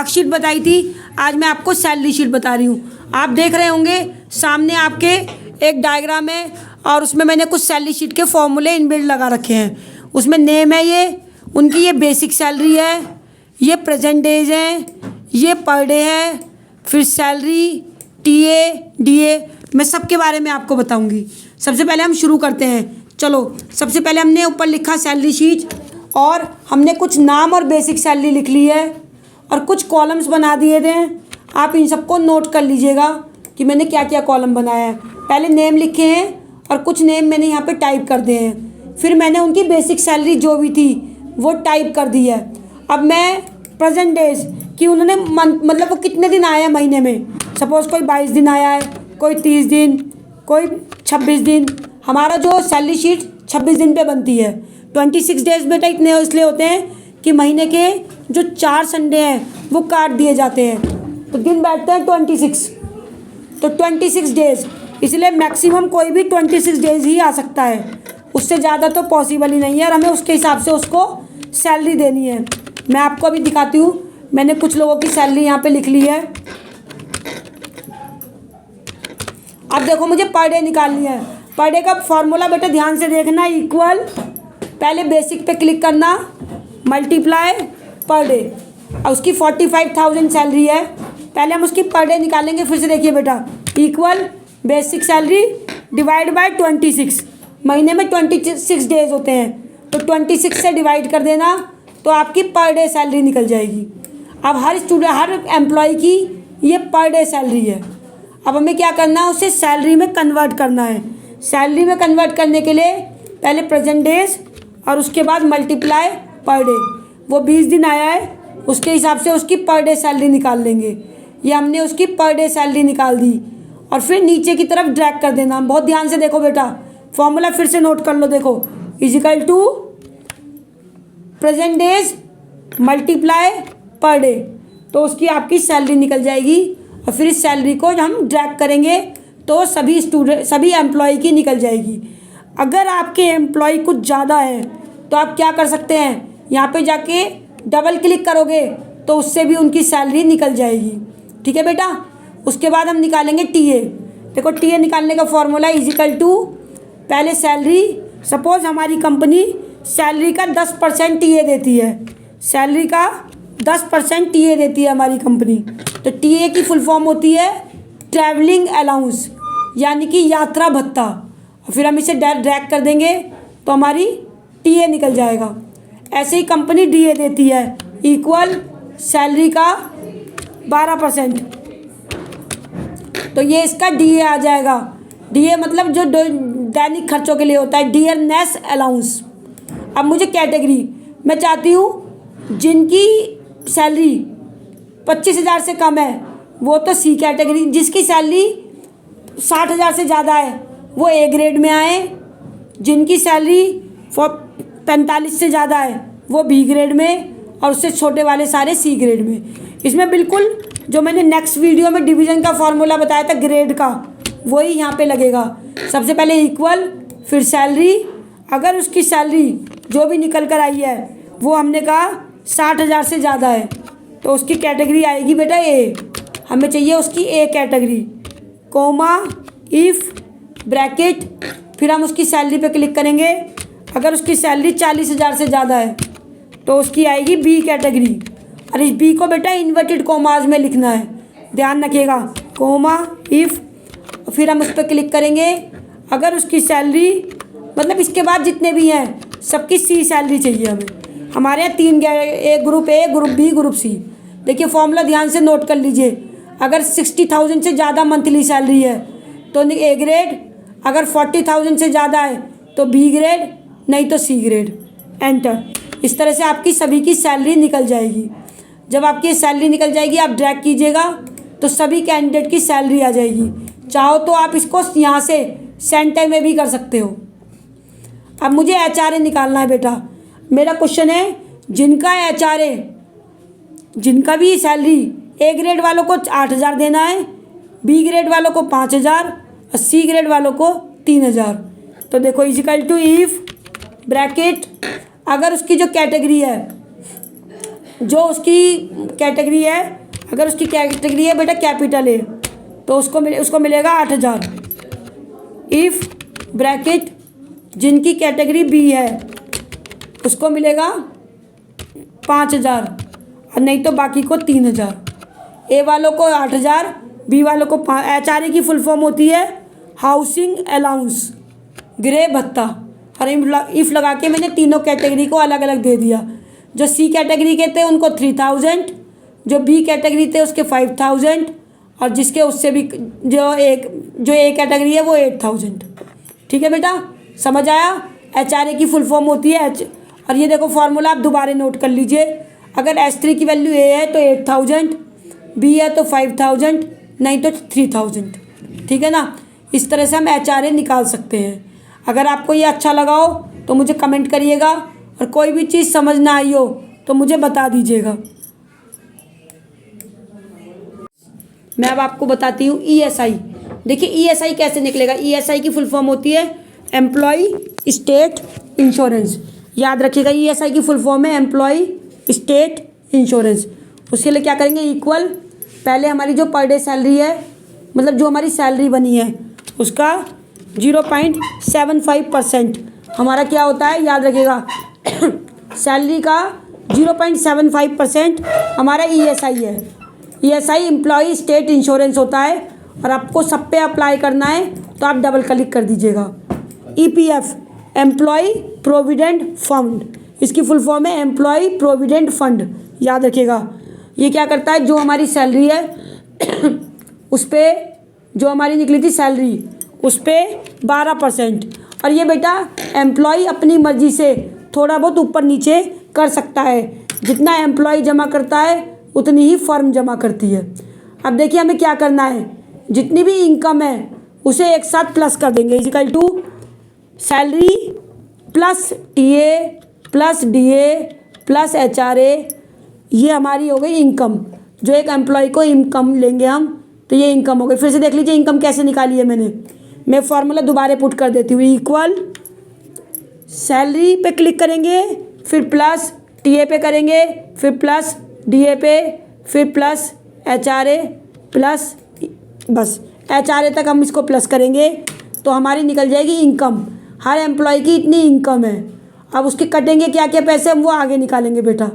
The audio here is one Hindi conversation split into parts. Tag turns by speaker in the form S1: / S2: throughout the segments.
S1: मार्कशीट बताई थी, आज मैं आपको सैलरी शीट बता रही हूँ। आप देख रहे होंगे सामने आपके एक डायग्राम है और उसमें मैंने कुछ सैलरी शीट के फॉर्मूले इनबिल्ट लगा रखे हैं। उसमें नेम है ये उनकी, ये बेसिक सैलरी है, ये प्रेजेंट डेज है, ये पर डे है, फिर सैलरी, टीए, डीए, मैं सबके बारे में आपको बताऊंगी। सबसे पहले हम शुरू करते हैं। चलो, सबसे पहले हमने ऊपर लिखा सैलरी शीट और हमने कुछ नाम और बेसिक सैलरी लिख ली है और कुछ कॉलम्स बना दिए थे। आप इन सबको नोट कर लीजिएगा कि मैंने क्या क्या कॉलम बनाया है। पहले नेम लिखे हैं और कुछ नेम मैंने यहाँ पे टाइप कर दिए हैं। फिर मैंने उनकी बेसिक सैलरी जो भी थी वो टाइप कर दी है। अब मैं प्रेजेंट डेज कि उन्होंने मतलब वो कितने दिन आए हैं महीने में। सपोज़ कोई 22 दिन आया है, कोई 30 दिन, कोई 26 दिन। हमारा जो सैलरी शीट 26 दिन पे बनती है। 26 डेज बेटा इतने इसलिए होते हैं कि महीने के जो 4 संडे हैं वो काट दिए जाते हैं, तो दिन बैठते हैं 26, तो 26 डेज। इसलिए मैक्सिमम कोई भी 26 डेज ही आ सकता है, उससे ज़्यादा तो पॉसिबल ही नहीं है और हमें उसके हिसाब से उसको सैलरी देनी है। मैं आपको अभी दिखाती हूँ, मैंने कुछ लोगों की सैलरी यहाँ पे लिख ली है। अब देखो मुझे पर डे निकालनी है। पर डे का फॉर्मूला बेटा ध्यान से देखना, इक्वल, पहले बेसिक पे क्लिक करना, मल्टीप्लाई पर डे, और उसकी 45,000 सैलरी है। पहले हम उसकी पर डे निकालेंगे। फिर से देखिए बेटा, equal basic salary divide by 26। महीने में 26 डेज होते हैं, तो 26 से डिवाइड कर देना तो आपकी पर डे सैलरी निकल जाएगी। अब हर स्टूडेंट, हर एम्प्लॉय की ये पर डे सैलरी है। अब हमें क्या करना है, उसे सैलरी में कन्वर्ट करना है। सैलरी में कन्वर्ट करने के लिए पहले प्रेजेंट डेज और उसके बाद मल्टीप्लाई पर डे। वो 20 दिन आया है, उसके हिसाब से उसकी पर डे सैलरी निकाल लेंगे। ये हमने उसकी पर डे सैलरी निकाल दी और फिर नीचे की तरफ ड्रैग कर देना। बहुत ध्यान से देखो बेटा, फॉर्मूला फिर से नोट कर लो। देखो, equal to present days multiply पर डे, तो उसकी आपकी सैलरी निकल जाएगी। और फिर इस सैलरी को हम ड्रैग करेंगे तो सभी एम्प्लॉय की निकल जाएगी। अगर आपके एम्प्लॉय कुछ ज़्यादा है तो आप क्या कर सकते हैं, यहाँ पे जाके डबल क्लिक करोगे तो उससे भी उनकी सैलरी निकल जाएगी। ठीक है बेटा। उसके बाद हम निकालेंगे टीए। देखो, टीए निकालने का फॉर्मूला इजिकल टू, पहले सैलरी, सपोज हमारी कंपनी सैलरी का 10% टीए देती है, सैलरी का 10% टीए देती है हमारी कंपनी, तो टीए की फुल फॉर्म होती है ट्रैवलिंग अलाउंस, यानी कि यात्रा भत्ता। और फिर हम इसे ड्रैग कर देंगे तो हमारी टीए निकल जाएगा। ऐसे ही कंपनी डीए देती है, इक्वल सैलरी का 12%, तो ये इसका डीए आ जाएगा। डीए मतलब जो दैनिक खर्चों के लिए होता है, डियरनेस अलाउंस। अब मुझे कैटेगरी, मैं चाहती हूँ जिनकी सैलरी 25,000 से कम है वो तो सी कैटेगरी, जिसकी सैलरी 60,000 से ज़्यादा है वो ए ग्रेड में आए, जिनकी सैलरी 45 से ज़्यादा है वो बी ग्रेड में, और उससे छोटे वाले सारे सी ग्रेड में। इसमें बिल्कुल जो मैंने नेक्स्ट वीडियो में डिवीज़न का फॉर्मूला बताया था ग्रेड का, वही यहाँ पे लगेगा। सबसे पहले इक्वल, फिर सैलरी। अगर उसकी सैलरी जो भी निकल कर आई है वो हमने कहा 60,000 से ज़्यादा है तो उसकी कैटेगरी आएगी बेटा ए। हमें चाहिए उसकी A category, comma, if, bracket, फिर हम उसकी सैलरी पे क्लिक करेंगे। अगर उसकी सैलरी 40,000 से ज़्यादा है तो उसकी आएगी बी कैटेगरी, और इस बी को बेटा इन्वर्टेड कोमाज में लिखना है, ध्यान रखिएगा, कोमा, इफ़, फिर हम उस पर क्लिक करेंगे। अगर उसकी सैलरी, मतलब इसके बाद जितने भी हैं सबकी सी सैलरी चाहिए हमें। हमारे यहाँ 3 एक group A, group B, group C. देखिए फॉर्मूला ध्यान से नोट कर लीजिए। अगर 60,000 से ज़्यादा मंथली सैलरी है तो ए ग्रेड, अगर 40,000 से ज़्यादा है तो बी ग्रेड, नहीं तो सी ग्रेड। एंटर। इस तरह से आपकी सभी की सैलरी निकल जाएगी। जब आपकी सैलरी निकल जाएगी आप ड्रैग कीजिएगा तो सभी कैंडिडेट की सैलरी आ जाएगी। चाहो तो आप इसको यहाँ से सेंटर में भी कर सकते हो। अब मुझे एचआरए निकालना है बेटा। मेरा क्वेश्चन है, जिनका एचआरए, जिनका भी सैलरी ए ग्रेड वालों को 8,000 देना है, बी ग्रेड वालों को 5,000 और सी ग्रेड वालों को 3,000। तो देखो इजिकल टू इफ ब्रैकेट, अगर उसकी जो कैटेगरी है जो उसकी कैटेगरी है, अगर उसकी कैटेगरी है बेटा कैपिटल ए, तो उसको मिलेगा 8,000। इफ़ ब्रैकेट जिनकी कैटेगरी बी है उसको मिलेगा 5,000, और नहीं तो बाकी को 3,000। ए वालों को 8,000, बी वालों को 5। HRA की फुल फॉर्म होती है हाउसिंग अलाउंस, गृह भत्ता। और इफ़ लगा के मैंने तीनों कैटेगरी को अलग अलग दे दिया। जो सी कैटेगरी के थे उनको 3,000, जो बी कैटेगरी थे उसके 5,000, और जिसके उससे भी जो ए कैटेगरी है वो 8,000। ठीक है बेटा, समझ आया? HRA की फुल फॉर्म होती है और ये देखो फॉर्मूला आप दोबारा नोट कर लीजिए। अगर S3 की वैल्यू ए है तो 8,000, बी है तो 5,000, नहीं तो 3,000। ठीक है ना? इस तरह से हम HRA निकाल सकते हैं। अगर आपको ये अच्छा लगा हो तो मुझे कमेंट करिएगा, और कोई भी चीज़ समझ ना आई हो तो मुझे बता दीजिएगा। मैं अब आपको बताती हूँ ESI। देखिए ESI कैसे निकलेगा। ESI की फुल फॉर्म होती है एम्प्लॉय स्टेट इंश्योरेंस। याद रखिएगा, ESI की फुल फॉर्म है एम्प्लॉय स्टेट इंश्योरेंस। उसके लिए क्या करेंगे, इक्वल पहले हमारी जो पर डे सैलरी है, मतलब जो हमारी सैलरी बनी है उसका 0.75% हमारा क्या होता है, याद रखिएगा सैलरी का 0.75% हमारा ESI है। ESI एम्प्लॉय स्टेट इंश्योरेंस होता है, और आपको सब पे अप्लाई करना है तो आप डबल क्लिक कर दीजिएगा। EPF एम्प्लॉय प्रोविडेंट फंड, इसकी फुल फॉर्म है एम्प्लॉय प्रोविडेंट फंड। याद रखिएगा, ये क्या करता है, जो हमारी सैलरी है उस पर, जो हमारी निकली थी सैलरी उस पर 12%। और ये बेटा एम्प्लॉय अपनी मर्जी से थोड़ा बहुत ऊपर नीचे कर सकता है। जितना एम्प्लॉय जमा करता है उतनी ही फर्म जमा करती है। अब देखिए हमें क्या करना है, जितनी भी इनकम है उसे एक साथ प्लस कर देंगे, equal to salary plus TA plus DA plus HRA। ये हमारी हो गई इनकम। जो एक एम्प्लॉय को इनकम लेंगे हम, तो ये इनकम हो गई। फिर से देख लीजिए इनकम कैसे निकाली है मैंने। मैं फॉर्मूला दोबारा पुट कर देती हूँ। इक्वल सैलरी पे क्लिक करेंगे, फिर प्लस TA पे करेंगे, फिर प्लस DA पे, फिर प्लस HRA प्लस, बस HRA तक हम इसको प्लस करेंगे तो हमारी निकल जाएगी इनकम। हर एम्प्लॉय की इतनी इनकम है। अब उसके कटेंगे क्या क्या पैसे, हम वो आगे निकालेंगे बेटा।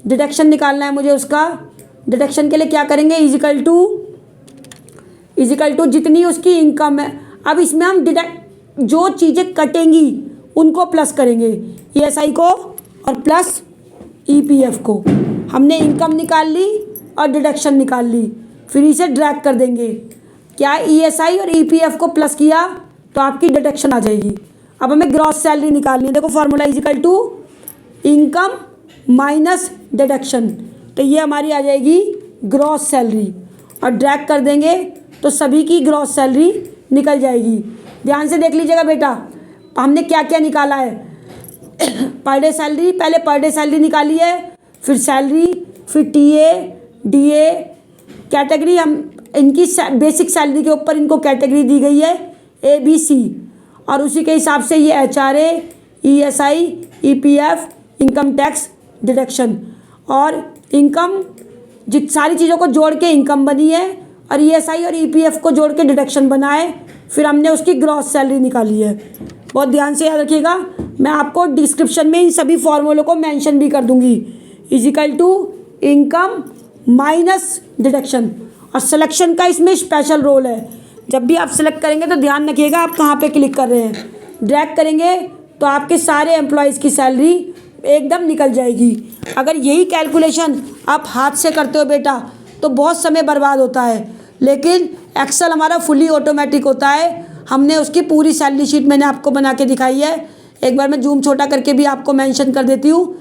S1: डिडक्शन निकालना है मुझे उसका। डिडक्शन के लिए क्या करेंगे, इजिकल टू जितनी उसकी इनकम है। अब इसमें हम जो चीज़ें कटेंगी उनको प्लस करेंगे, ESI को और प्लस EPF को। हमने इनकम निकाल ली और डिडक्शन निकाल ली, फिर इसे ड्रैग कर देंगे। क्या ESI और EPF को प्लस किया तो आपकी डिडक्शन आ जाएगी। अब हमें ग्रॉस सैलरी निकालनी है। देखो formula equal to income minus deduction, तो ये हमारी आ जाएगी ग्रॉस सैलरी, और ड्रैग कर देंगे तो सभी की ग्रॉस सैलरी निकल जाएगी। ध्यान से देख लीजिएगा बेटा, हमने क्या क्या निकाला है। पर डे सैलरी, पहले पर डे सैलरी निकाली है, फिर सैलरी, फिर TA DA कैटेगरी। हम इनकी बेसिक सैलरी के ऊपर इनको कैटेगरी दी गई है ABC, और उसी के हिसाब से ये HRA ESI EPF income tax deduction, और इनकम जित सारी चीज़ों को जोड़ के इनकम बनी है, और ESI और EPF को जोड़ के डिडक्शन बना है। फिर हमने उसकी ग्रॉस सैलरी निकाली है। बहुत ध्यान से याद रखिएगा। मैं आपको डिस्क्रिप्शन में इन सभी फॉर्मूलों को मेंशन भी कर दूंगी। Equal to income minus deduction, और सिलेक्शन का इसमें स्पेशल रोल है। जब भी आप सिलेक्ट करेंगे तो ध्यान रखिएगा आप कहाँ पे क्लिक कर रहे हैं। ड्रैग करेंगे तो आपके सारे एम्प्लॉयज़ की सैलरी एकदम निकल जाएगी। अगर यही कैलकुलेशन आप हाथ से करते हो बेटा तो बहुत समय बर्बाद होता है, लेकिन एक्सेल हमारा फुली ऑटोमेटिक होता है। हमने उसकी पूरी सैलरी शीट मैंने आपको बना के दिखाई है। एक बार मैं जूम छोटा करके भी आपको मेंशन कर देती हूँ।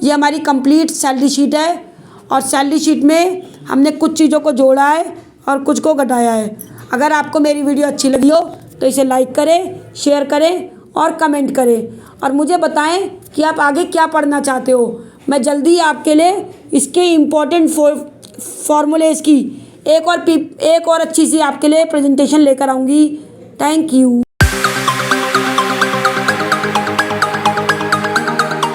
S1: ये हमारी कंप्लीट सैलरी शीट है, और सैलरी शीट में हमने कुछ चीज़ों को जोड़ा है और कुछ को घटाया है। अगर आपको मेरी वीडियो अच्छी लगी हो तो इसे लाइक करें, शेयर करें और कमेंट करें, और मुझे बताएं कि आप आगे क्या पढ़ना चाहते हो। मैं जल्दी आपके लिए इसके इम्पोर्टेंट फॉर्मूलेज़ की एक और अच्छी सी आपके लिए प्रेजेंटेशन लेकर आऊँगी। Thank you.